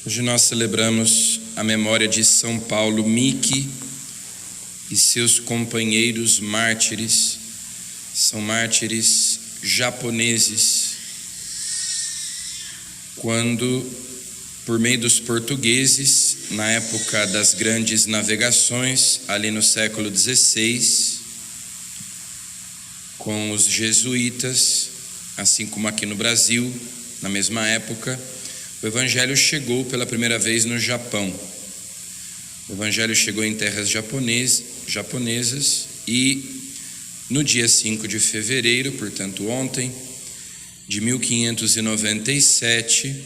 Hoje nós celebramos a memória de São Paulo Miki e seus companheiros mártires. São mártires japoneses. Quando, por meio dos portugueses, na época das grandes navegações, ali no século XVI, com os jesuítas, assim como aqui no Brasil, na mesma época, o Evangelho chegou pela primeira vez no Japão. O Evangelho chegou em terras japonesas e no dia 5 de fevereiro, portanto ontem, de 1597,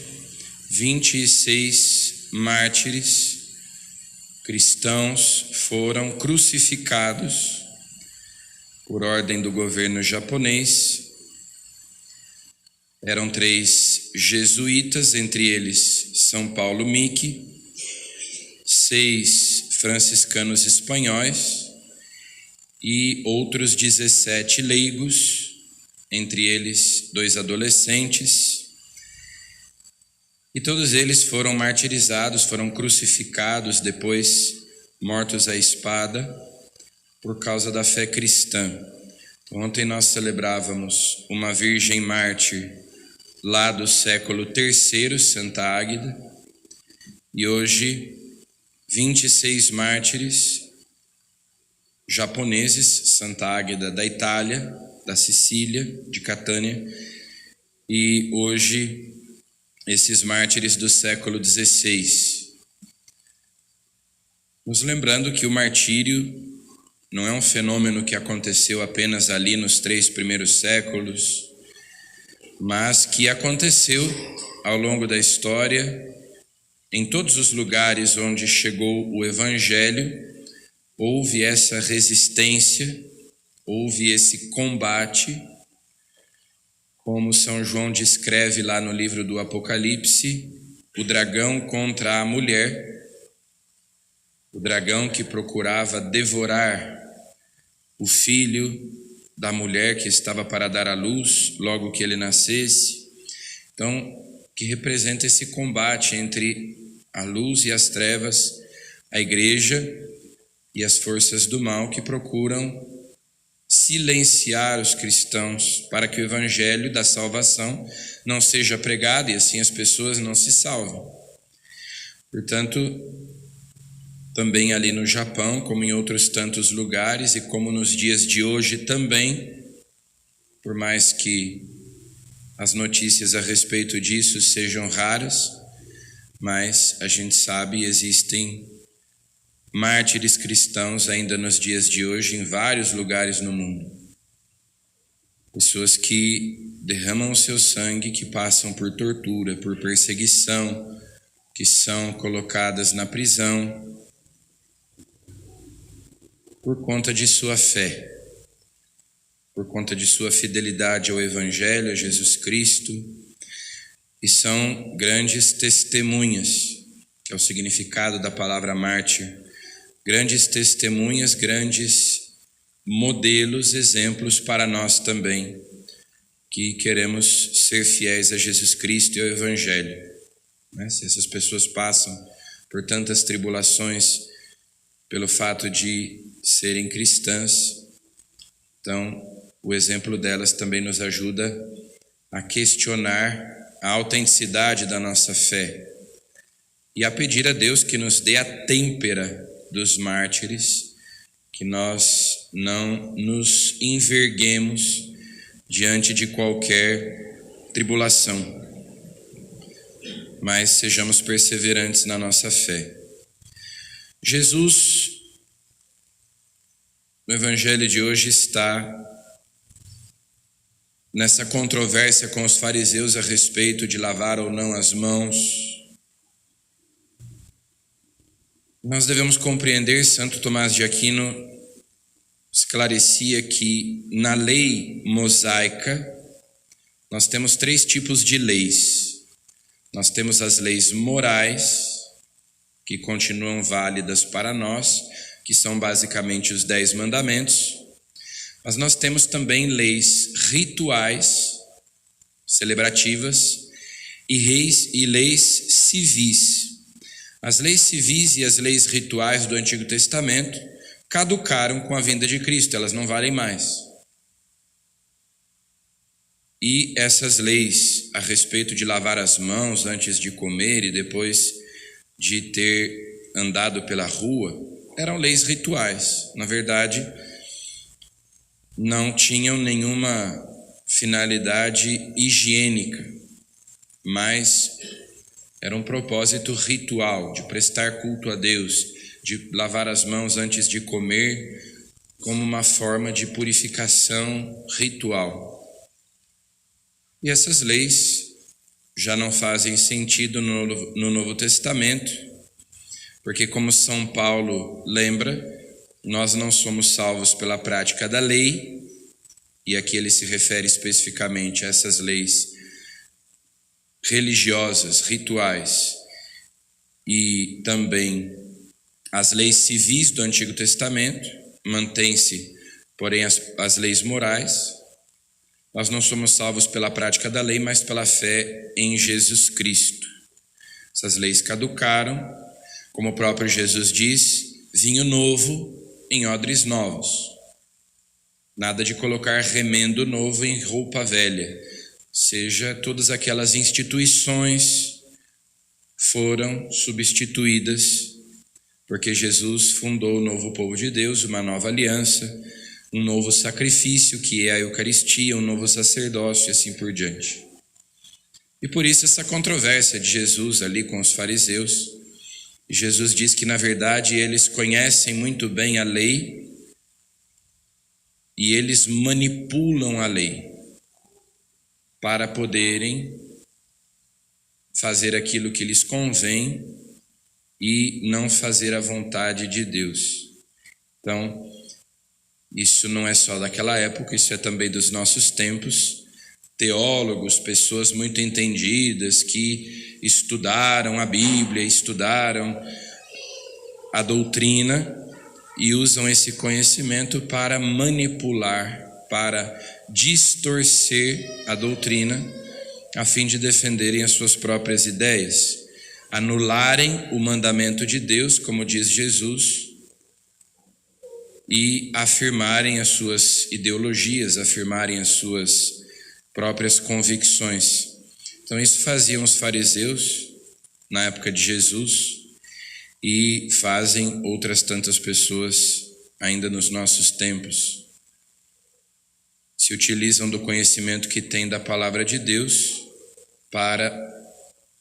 26 mártires cristãos foram crucificados por ordem do governo japonês. Eram 3 jesuítas, entre eles São Paulo Miki, 6 franciscanos espanhóis e outros 17 leigos, entre eles 2 adolescentes. E todos eles foram martirizados, foram crucificados, depois mortos à espada, por causa da fé cristã. Ontem nós celebrávamos uma virgem mártir lá do século III, Santa Águeda, e hoje 26 mártires japoneses, Santa Águeda da Itália, da Sicília, de Catânia, e hoje esses mártires do século XVI. Nos lembrando que o martírio não é um fenômeno que aconteceu apenas ali nos 3 primeiros séculos, mas que aconteceu ao longo da história, em todos os lugares onde chegou o Evangelho, houve essa resistência, houve esse combate, como São João descreve lá no livro do Apocalipse, o dragão contra a mulher, o dragão que procurava devorar o filho da mulher que estava para dar à luz, logo que ele nascesse. Então, que representa esse combate entre a luz e as trevas, a igreja e as forças do mal que procuram silenciar os cristãos para que o evangelho da salvação não seja pregado e assim as pessoas não se salvem. Portanto, também ali no Japão, como em outros tantos lugares e como nos dias de hoje também, por mais que as notícias a respeito disso sejam raras, mas a gente sabe, existem mártires cristãos ainda nos dias de hoje em vários lugares no mundo. Pessoas que derramam o seu sangue, que passam por tortura, por perseguição, que são colocadas na prisão por conta de sua fé, por conta de sua fidelidade ao Evangelho, a Jesus Cristo, e são grandes testemunhas, que é o significado da palavra mártir, grandes testemunhas, grandes modelos, exemplos para nós também, que queremos ser fiéis a Jesus Cristo e ao Evangelho. Se essas pessoas passam por tantas tribulações pelo fato de serem cristãs, então o exemplo delas também nos ajuda a questionar a autenticidade da nossa fé e a pedir a Deus que nos dê a têmpera dos mártires, que nós não nos enverguemos diante de qualquer tribulação, mas sejamos perseverantes na nossa fé. Jesus, no Evangelho de hoje, está nessa controvérsia com os fariseus a respeito de lavar ou não as mãos. Nós devemos compreender, Santo Tomás de Aquino esclarecia que na lei mosaica nós temos 3 tipos de leis. Nós temos as leis morais, que continuam válidas para nós, que são basicamente os 10 mandamentos, mas nós temos também leis rituais, celebrativas, e leis civis, As leis civis e as leis rituais do Antigo Testamento caducaram com a vinda de Cristo, elas não valem mais. E essas leis a respeito de lavar as mãos antes de comer e depois de ter andado pela rua, eram leis rituais. Na verdade, não tinham nenhuma finalidade higiênica, mas era um propósito ritual, de prestar culto a Deus, de lavar as mãos antes de comer, como uma forma de purificação ritual. E essas leis já não fazem sentido no Novo Testamento, porque, como São Paulo lembra, nós não somos salvos pela prática da lei, e aqui ele se refere especificamente a essas leis religiosas, rituais, e também as leis civis do Antigo Testamento, mantém-se, porém, as leis morais. Nós não somos salvos pela prática da lei, mas pela fé em Jesus Cristo. Essas leis caducaram, como o próprio Jesus diz, vinho novo em odres novos. Nada de colocar remendo novo em roupa velha. Seja, todas aquelas instituições foram substituídas, porque Jesus fundou o novo povo de Deus, uma nova aliança, um novo sacrifício, que é a Eucaristia, um novo sacerdócio e assim por diante. E por isso essa controvérsia de Jesus ali com os fariseus. Jesus diz que, na verdade, eles conhecem muito bem a lei e eles manipulam a lei para poderem fazer aquilo que lhes convém e não fazer a vontade de Deus. Então, isso não é só daquela época, isso é também dos nossos tempos. Teólogos, pessoas muito entendidas que estudaram a Bíblia, estudaram a doutrina e usam esse conhecimento para manipular, para distorcer a doutrina, a fim de defenderem as suas próprias ideias, anularem o mandamento de Deus, como diz Jesus, e afirmarem as suas ideologias, afirmarem as suas próprias convicções. Então isso faziam os fariseus na época de Jesus e fazem outras tantas pessoas ainda nos nossos tempos. Se utilizam do conhecimento que têm da palavra de Deus para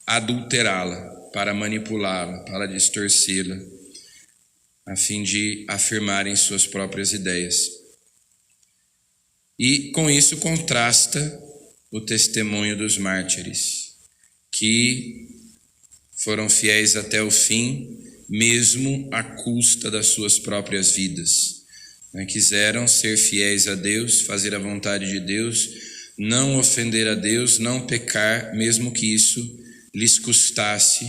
adulterá-la, para manipulá-la, para distorcê-la, a fim de afirmarem suas próprias ideias. E com isso contrasta o testemunho dos mártires, que foram fiéis até o fim, mesmo à custa das suas próprias vidas. Quiseram ser fiéis a Deus, fazer a vontade de Deus, não ofender a Deus, não pecar, mesmo que isso lhes custasse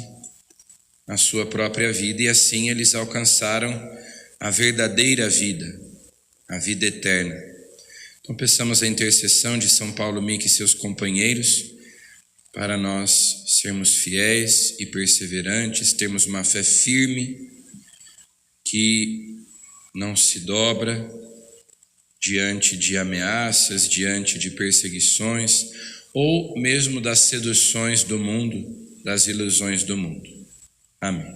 a sua própria vida, e assim eles alcançaram a verdadeira vida, a vida eterna. Então peçamos a intercessão de São Paulo Mique e seus companheiros, para nós sermos fiéis e perseverantes, termos uma fé firme, que não se dobra diante de ameaças, diante de perseguições, ou mesmo das seduções do mundo, das ilusões do mundo. Amém.